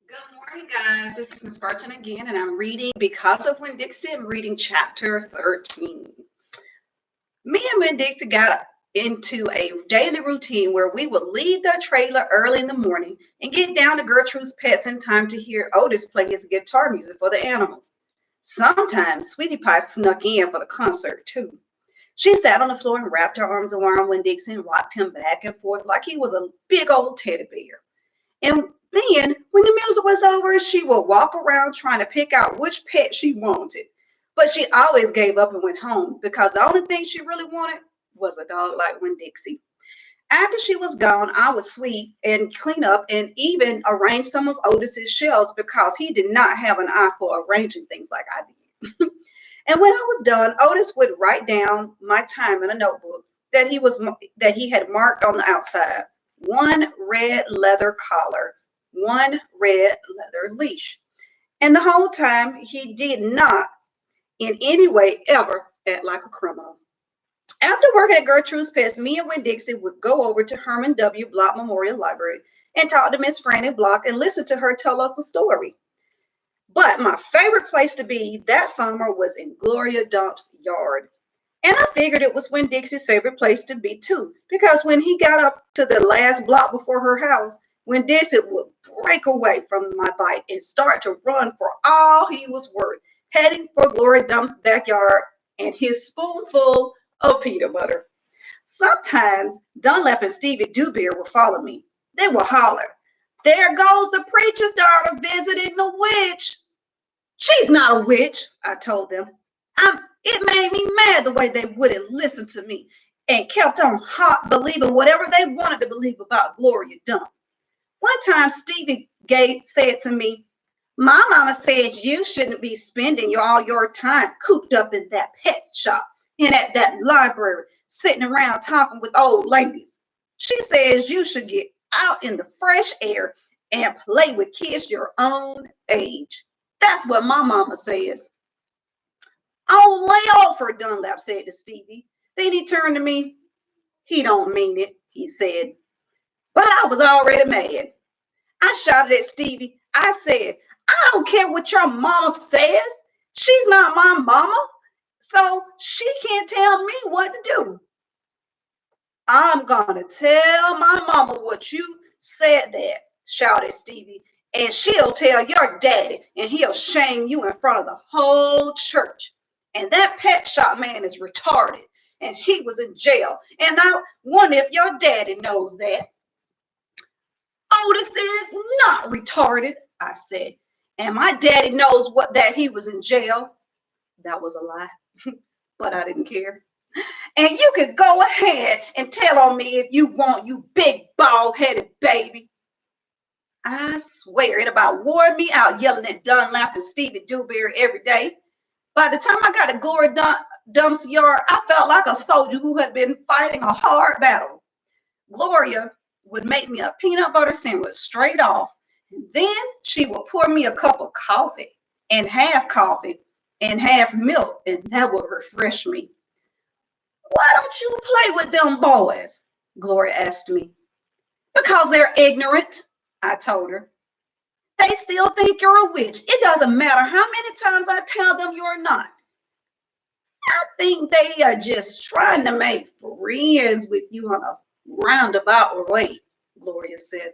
Good morning, guys. This is Miss Burton again, and I'm reading Because of Winn-Dixie. I'm reading chapter 13. Me and Winn-Dixie got into a daily routine where we would leave the trailer early in the morning and get down to Gertrude's Pets in time to hear Otis play his guitar music for the animals. Sometimes Sweetie Pie snuck in for the concert, too. She sat on the floor and wrapped her arms around Winn-Dixie and rocked him back and forth like he was a big old teddy bear. And then, when the music was over, she would walk around trying to pick out which pet she wanted. But she always gave up and went home because the only thing she really wanted was a dog like Winn-Dixie. After she was gone, I would sweep and clean up and even arrange some of Otis's shelves because he did not have an eye for arranging things like I did. And when I was done, Otis would write down my time in a notebook that he had marked on the outside. One red leather collar, one red leather leash. And the whole time he did not in any way ever act like a criminal. After work at Gertrude's Pets, me and Winn-Dixie would go over to Herman W. Block Memorial Library and talk to Miss Franny Block and listen to her tell us a story. But my favorite place to be that summer was in Gloria Dump's yard. And I figured it was Winn-Dixie's favorite place to be too, because when he got up to the last block before her house, Winn-Dixie would break away from my bike and start to run for all he was worth, heading for Gloria Dump's backyard and his spoonful of peanut butter. Sometimes Dunlap and Stevie Dewberry would follow me. They would holler, "There goes the preacher's daughter visiting the witch." "She's not a witch," I told them. It made me mad the way they wouldn't listen to me and kept on hot believing whatever they wanted to believe about Gloria Dump. One time Stevie said to me, "My mama says you shouldn't be spending all your time cooped up in that pet shop and at that library, sitting around talking with old ladies. She says you should get out in the fresh air and play with kids your own age. That's what my mama says." "Oh, lay off her," Dunlap said to Stevie. Then he turned to me. "He don't mean it," he said. But I was already mad. I shouted at Stevie. I said, "I don't care what your mama says. She's not my mama, so she can't tell me what to do." "I'm gonna tell my mama what you said there," shouted Stevie, "and she'll tell your daddy, and he'll shame you in front of the whole church. And that pet shop man is retarded, and he was in jail, and I wonder if your daddy knows that." "Otis is not retarded," I said, "and my daddy knows that he was in jail." That was a lie, but I didn't care. "And you can go ahead and tell on me if you want, you big bald-headed baby." I swear it about wore me out yelling at Dunlap and Stevie Dewberry every day. By the time I got to Gloria Dump's yard, I felt like a soldier who had been fighting a hard battle. Gloria would make me a peanut butter sandwich straight off, and then she would pour me a cup of coffee and half milk, and that would refresh me. "Why don't you play with them boys?" Gloria asked me. "Because they're ignorant," I told her. "They still think you're a witch. It doesn't matter how many times I tell them you're not." "I think they are just trying to make friends with you on a roundabout way," Gloria said.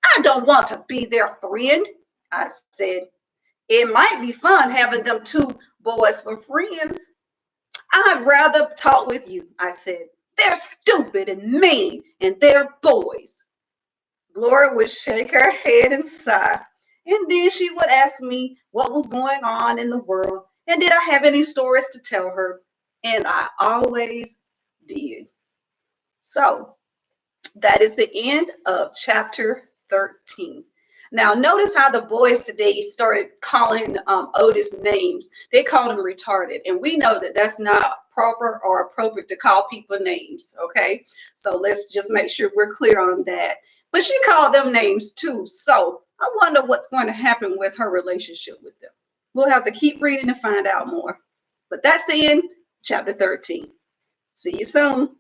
"I don't want to be their friend," I said. "It might be fun having them two boys for friends." "I'd rather talk with you," I said. "They're stupid and mean, and they're boys." Gloria would shake her head and sigh, and then she would ask me what was going on in the world and did I have any stories to tell her, and I always did. So that is the end of chapter 13. Now, notice how the boys today started calling Otis names. They called him retarded, and we know that that's not proper or appropriate to call people names, okay? So let's just make sure we're clear on that. But she called them names too, so I wonder what's going to happen with her relationship with them. We'll have to keep reading to find out more. But that's the end, chapter 13. See you soon.